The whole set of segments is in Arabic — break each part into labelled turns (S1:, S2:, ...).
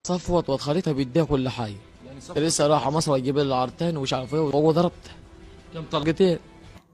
S1: صفوت وخالتها بيديها كل حاجه. لسه رايحه مصر وتجيب لي العرتان ومش عارف ايه، وهو ضربت كم طلقتين.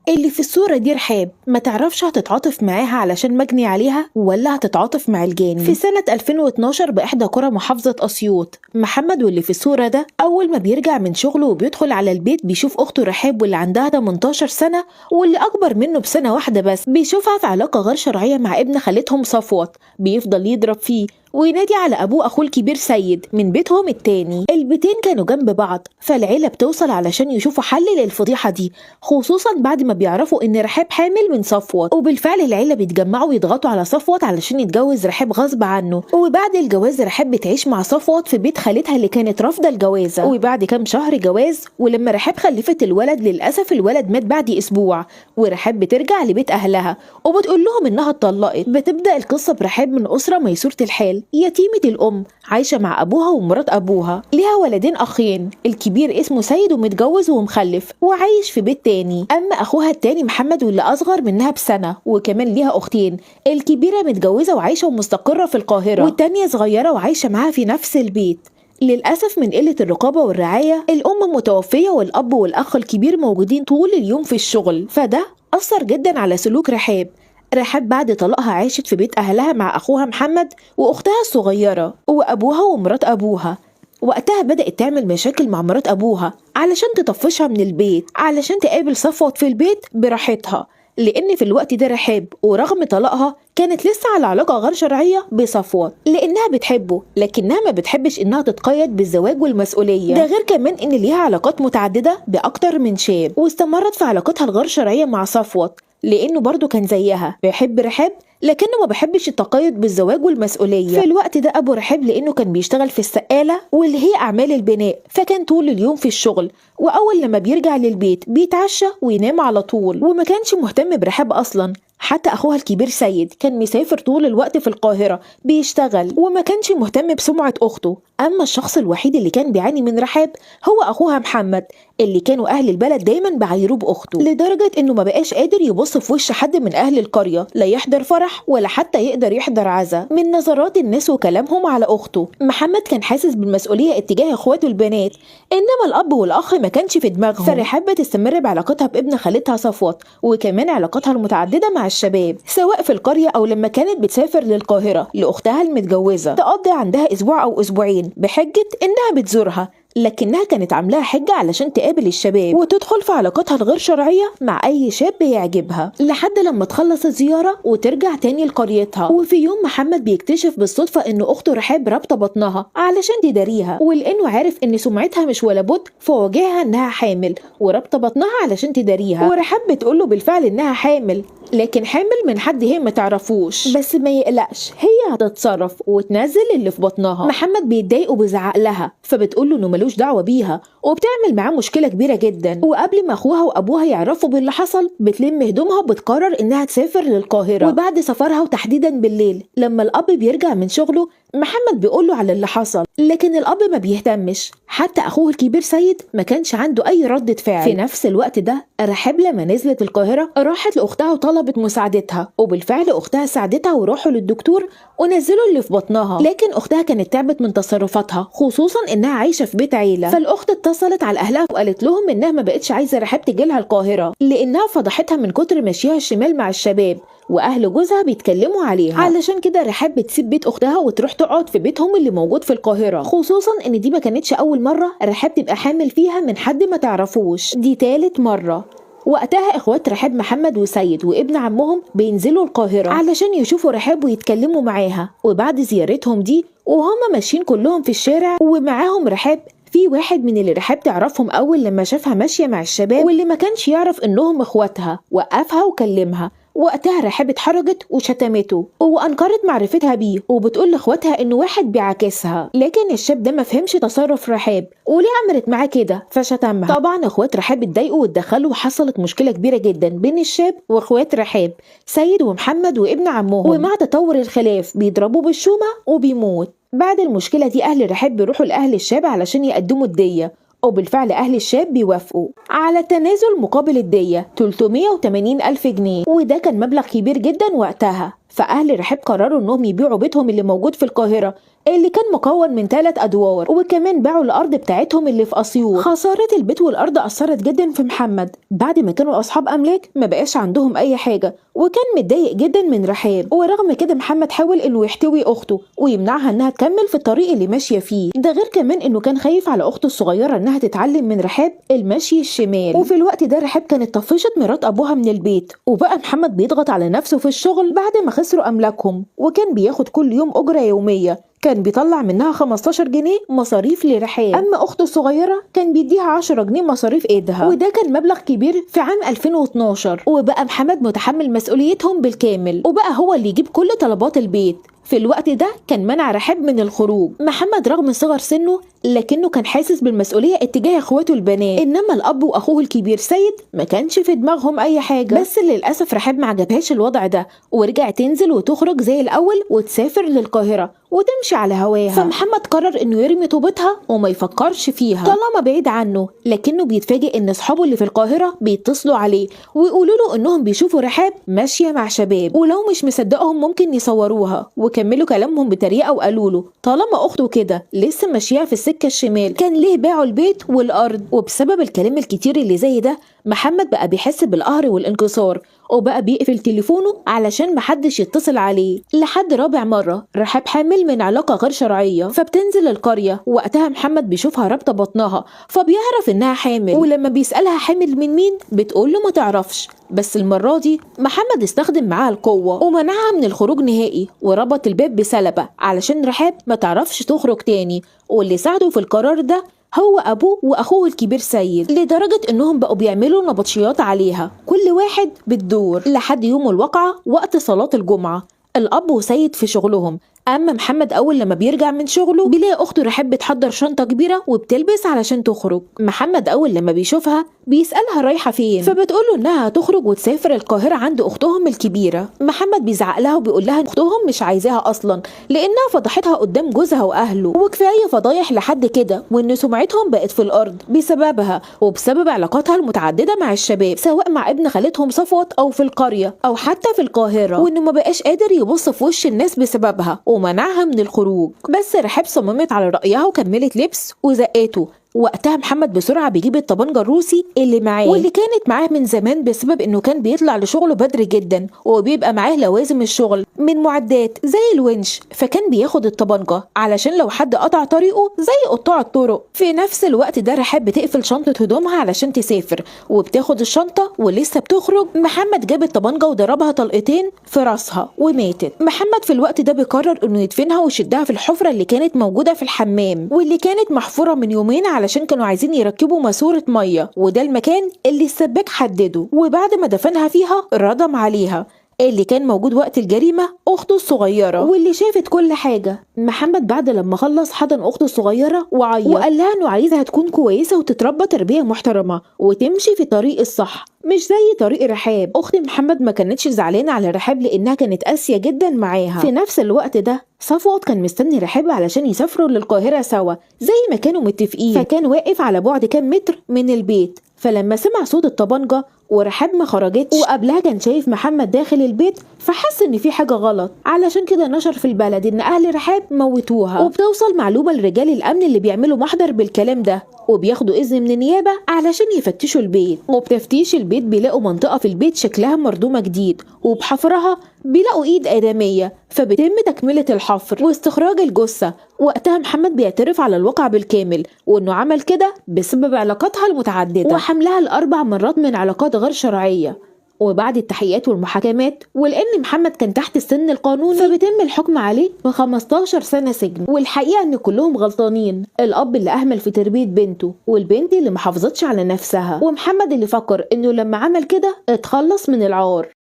S2: اللي في الصورة دي رحاب، ما تعرفش هتتعاطف معاها علشان مجني عليها ولا هتتعاطف مع الجاني. في سنة 2012 بإحدى قرى محافظة أسيوط، محمد واللي في الصورة ده أول ما بيرجع من شغله وبيدخل على البيت بيشوف أخته رحاب واللي عندها 18 سنة واللي أكبر منه بسنة واحدة بس، بيشوفها في علاقة غير شرعية مع ابن خالتهم صفوت، بيفضل يضرب فيه وينادي على أبوه أخوه الكبير سيد من بيتهم التاني. البيتين كانوا جنب بعض، فالعيلة بتوصل علشان يشوفوا حل للفضيحة دي، خصوصا بعد ما بيعرفوا إن رحاب حامل من صفوت. وبالفعل العيلة بيتجمعوا ويضغطوا على صفوت علشان يتجوز رحاب غصب عنه. وبعد الجواز رحاب بتعيش مع صفوت في بيت خالتها اللي كانت رافضة الجوازة. وبعد كام شهر جواز ولما رحاب خلفت الولد، للأسف الولد مات بعد أسبوع، ورحاب بترجع لبيت أهلها وبتقول لهم إنها اتطلقت. بتبدأ القصة برحاب من أسرة ميسورة الحال، يتيمة الأم، عايشة مع أبوها ومرات أبوها، ليها ولدين أخين، الكبير اسمه سيد ومتجوز ومخلف وعايش في بيت تاني. أما أخوها التاني محمد واللي أصغر منها بسنة، وكمان ليها أختين، الكبيرة متجوزة وعايشة ومستقرة في القاهرة، والتانية صغيرة وعايشة معاها في نفس البيت. للأسف من قلة الرقابة والرعاية الأم متوفية والأب والأخ الكبير موجودين طول اليوم في الشغل، فده أثر جدا على سلوك رحاب. رحاب بعد طلاقها عاشت في بيت أهلها مع أخوها محمد وأختها الصغيرة وأبوها ومرات أبوها. وقتها بدأت تعمل مشاكل مع مرات أبوها علشان تطفشها من البيت، علشان تقابل صفوت في البيت براحتها، لأن في الوقت ده رحاب ورغم طلاقها كانت لسه على علاقة غير شرعية بصفوت، لأنها بتحبه لكنها ما بتحبش إنها تتقيد بالزواج والمسؤولية. ده غير كمان إن ليها علاقات متعددة بأكتر من شاب، واستمرت في علاقتها الغير شرعية مع صفوت لأنه برضه كان زيها بيحب رحاب لكنه ما بحبش التقيد بالزواج والمسؤولية. في الوقت ده أبو رحاب لأنه كان بيشتغل في السقالة واللي هي أعمال البناء، فكان طول اليوم في الشغل، وأول لما بيرجع للبيت بيتعشى وينام على طول، وما كانش مهتم برحاب أصلا. حتى أخوها الكبير سيد كان مسافر طول الوقت في القاهرة بيشتغل وما كانش مهتم بسمعة أخته. أما الشخص الوحيد اللي كان بيعاني من رحاب هو أخوها محمد، اللي كانوا أهل البلد دايما بعايروه بأخته، لدرجة إنه ما بقاش قادر يبص في وش حد من أهل القرية، لا يحضر فرح ولا حتى يقدر يحضر عزا من نظرات الناس وكلامهم على أخته. محمد كان حاسس بالمسؤولية اتجاه إخواته البنات، إنما الأب والأخ ما كانش في دماغهم. فرحاب بتستمر بعلاقتها بابن خالتها صفوت، وكمان علاقتها المتعددة مع الشباب سواء في القرية أو لما كانت بتسافر للقاهرة لأختها المتجوزة تقضي عندها أسبوع أو أسبوعين بحجة إنها بتزورها، لكنها كانت عاملاها حجة علشان تقابل الشباب وتدخل في علاقاتها الغير شرعية مع أي شاب يعجبها، لحد لما تخلص الزيارة وترجع تاني لقريتها. وفي يوم محمد بيكتشف بالصدفة إن أخته رحاب رابطة بطنها علشان تداريها، ولأنه عارف إن سمعتها مش ولا بد فواجهها إنها حامل ورابطة بطنها علشان تداريها. ورحاب بتقوله بالفعل إنها حامل، لكن حامل من حد هي ما تعرفوش، بس ما يقلقش هي هتتصرف وتنزل اللي في بطنها. محمد بيتضايق وبيزعق لها، فبتقول له انه ملوش دعوه بيها وبتعمل معاه مشكله كبيره جدا. وقبل ما اخوها وابوها يعرفوا باللي حصل بتلم هدومها وبتقرر انها تسافر للقاهره. وبعد سفرها وتحديدا بالليل لما الاب بيرجع من شغله محمد بيقول له على اللي حصل، لكن الاب ما بيهتمش. حتى اخوه الكبير سيد ما كانش عنده اي ردة فعل. في نفس الوقت ده رحاب لما نزلت القاهره راحت لاختها وطلبت مساعدتها، وبالفعل اختها ساعدتها وراحوا للدكتور ونزلوا اللي في بطنها، لكن اختها كانت تعبت من تصرفاتها خصوصا انها عايشه في بيت عيله. فالاخت اتصلت على اهلها وقالت لهم انها ما بقتش عايزه رحاب تجيلها القاهره لانها فضحتها من كتر مشيها الشمال مع الشباب، واهل جوزها بيتكلموا عليها. علشان كده رحاب بتسيب بيت اختها وتروح تقعد في بيتهم اللي موجود في القاهره، خصوصا ان دي ما كانتش اول مره رحاب تبقى حامل فيها من حد ما تعرفوش، دي تالت مره. وقتها اخوات رحاب محمد وسيد وابن عمهم بينزلوا القاهره علشان يشوفوا رحاب ويتكلموا معاها. وبعد زيارتهم دي وهم ماشيين كلهم في الشارع ومعاهم رحاب، في واحد من اللي رحاب تعرفهم اول لما شافها ماشيه مع الشباب واللي ما كانش يعرف انهم اخواتها وقفها وكلمها. وقتها رحاب اتحرجت وشتمته وانكرت معرفتها بيه، وبتقول لاخواتها انه واحد بيعاكسها، لكن الشاب ده ما فهمش تصرف رحاب وليه عملت معاه كده فشتمها. طبعا اخوات رحاب اتضايقوا واتدخلوا وحصلت مشكله كبيره جدا بين الشاب واخوات رحاب سيد ومحمد وابن عمهم، ومع تطور الخلاف بيضربوه بالشومه وبيموت. بعد المشكله دي اهل رحاب بيروحوا لاهل الشاب علشان يقدموا الديه، وبالفعل أهل الشاب بيوافقوا على تنازل مقابل الدية 380 ألف جنيه، وده كان مبلغ كبير جدا وقتها. فأهل رحاب قرروا إنهم يبيعوا بيتهم اللي موجود في القاهرة اللي كان مكون من 3 ادوار، وكمان باعوا الارض بتاعتهم اللي في اسيوط. خساره البيت والارض اثرت جدا في محمد، بعد ما كانوا اصحاب املاك ما بقاش عندهم اي حاجه، وكان متضايق جدا من رحاب. ورغم كده محمد حاول انه يحتوي اخته ويمنعها انها تكمل في الطريق اللي ماشيه فيه. ده غير كمان انه كان خايف على اخته الصغيره انها تتعلم من رحاب المشي الشمال. وفي الوقت ده رحاب كانت طفشت مرات ابوها من البيت، وبقى محمد بيضغط على نفسه في الشغل بعد ما خسروا املاكهم، وكان بياخد كل يوم اجره يوميه كان بيطلع منها 15 جنيه مصاريف لرحاب. اما اخته الصغيره كان بيديها 10 جنيه مصاريف ايدها، وده كان مبلغ كبير في عام 2012. وبقى محمد متحمل مسؤوليتهم بالكامل، وبقى هو اللي يجيب كل طلبات البيت. في الوقت ده كان منع رحاب من الخروج. محمد رغم صغر سنه لكنه كان حاسس بالمسؤوليه اتجاه اخواته البنات، انما الاب واخوه الكبير سيد ما كانش في دماغهم اي حاجه. بس للاسف رحاب ما عجبهاش الوضع ده، ورجعت تنزل وتخرج زي الاول وتسافر للقاهره وتمشي على هواها. فمحمد قرر انه يرمي طوبتها وما يفكرش فيها طالما بعيد عنه، لكنه بيتفاجئ ان اصحابه اللي في القاهره بيتصلوا عليه ويقولوا له انهم بيشوفوا رحاب ماشيه مع شباب، ولو مش مصدقهم ممكن يصوروها. وكملوا كلامهم بطريقه وقالوا له طالما اخته كده لسه ماشيه في السكه الشمال، كان ليه باعوا البيت والارض؟ وبسبب الكلام الكتير اللي زي ده محمد بقى بيحس بالقهر والانكسار، وبقى بيقفل تليفونه علشان محدش يتصل عليه. لحد رابع مرة رحاب حامل من علاقة غير شرعية، فبتنزل القرية. وقتها محمد بيشوفها رابطة بطنها فبيعرف انها حامل، ولما بيسألها حامل من مين بتقوله ما تعرفش. بس المرة دي محمد استخدم معاها القوة ومنعها من الخروج نهائي، وربط الباب بسلبة علشان رحاب ما تعرفش تخرج تاني. واللي ساعده في القرار ده هو ابوه واخوه الكبير سيد، لدرجة انهم بقوا بيعملوا نبطشيات عليها كل واحد بالدور لحد يوم الواقعة وقت صلاة الجمعة. الاب وسيد في شغلهم، اما محمد اول لما بيرجع من شغله بيلاقي اخته رحاب بتحضر شنطه كبيره وبتلبس علشان تخرج. محمد اول لما بيشوفها بيسالها رايحه فين، فبتقوله انها هتخرج وتسافر القاهره عند اختهم الكبيره. محمد بيزعق لها وبيقول لها اختهم مش عايزاها اصلا لانها فضحتها قدام جوزها واهله، وكفايه فضايح لحد كده، وان سمعتهم بقت في الارض بسببها وبسبب علاقاتها المتعدده مع الشباب، سواء مع ابن خالتهم صفوت او في القريه او حتى في القاهره، وانه ما بقاش قادر يبص في وش الناس بسببها ومنعها من الخروج. بس رحاب صممت على رأيها وكملت لبس وزقته. وقتها محمد بسرعة بيجيب الطبنجة الروسي اللي معاه واللي كانت معاه من زمان، بسبب انه كان بيطلع لشغله بدري جدا وبيبقى معاه لوازم الشغل من معدات زي الونش، فكان بياخد الطبنجة علشان لو حد قطع طريقه زي قطاع الطرق. في نفس الوقت ده رحاب بتقفل شنطة هدومها علشان تسافر، وبتاخد الشنطة ولسه بتخرج محمد جاب الطبنجة وضربها طلقتين في راسها وماتت. محمد في الوقت ده بيقرر انه يدفنها ويشدها في الحفرة اللي كانت موجودة في الحمام، واللي كانت محفورة من يومين علشان كانوا عايزين يركبوا ماسورة مية، وده المكان اللي السباك حدده. وبعد ما دفنها فيها ردم عليها اللي كان موجود وقت الجريمة أخته الصغيرة واللي شافت كل حاجة. محمد بعد لما خلص حضن أخته الصغيرة وعيط وقال لها إنه عايزها تكون كويسة وتتربى تربية محترمة وتمشي في طريق الصح مش زي طريق رحاب. أخت محمد ما كانتش زعلانة على رحاب لأنها كانت قاسية جدا معاها. في نفس الوقت ده صفوت كان مستني رحاب علشان يسافروا للقاهرة سوا زي ما كانوا متفقين، فكان واقف على بعد كام متر من البيت. فلما سمع صوت الطبنجة ورحاب ما خرجتش وقبلها كان شايف محمد داخل البيت، فحس ان في حاجه غلط، علشان كده نشر في البلد ان اهل رحاب موتوها. وبتوصل معلومه لرجال الامن اللي بيعملوا محضر بالكلام ده، وبياخدوا اذن من النيابه علشان يفتشوا البيت. وبتفتيش البيت بيلاقوا منطقه في البيت شكلها مردومه جديد، وبحفرها بيلاقوا ايد ادميه، فبيتم تكمله الحفر واستخراج الجثه. وقتها محمد بيعترف على الواقع بالكامل، وانه عمل كده بسبب علاقاتها المتعدده وحملها ل4 مرات من علاقات غير شرعيه. وبعد التحقيقات والمحاكمات ولان محمد كان تحت السن القانوني فبيتم الحكم عليه ب15 سنه سجن. والحقيقه ان كلهم غلطانين، الاب اللي اهمل في تربيه بنته، والبنت اللي محافظتش على نفسها، ومحمد اللي فكر انه لما عمل كده اتخلص من العار.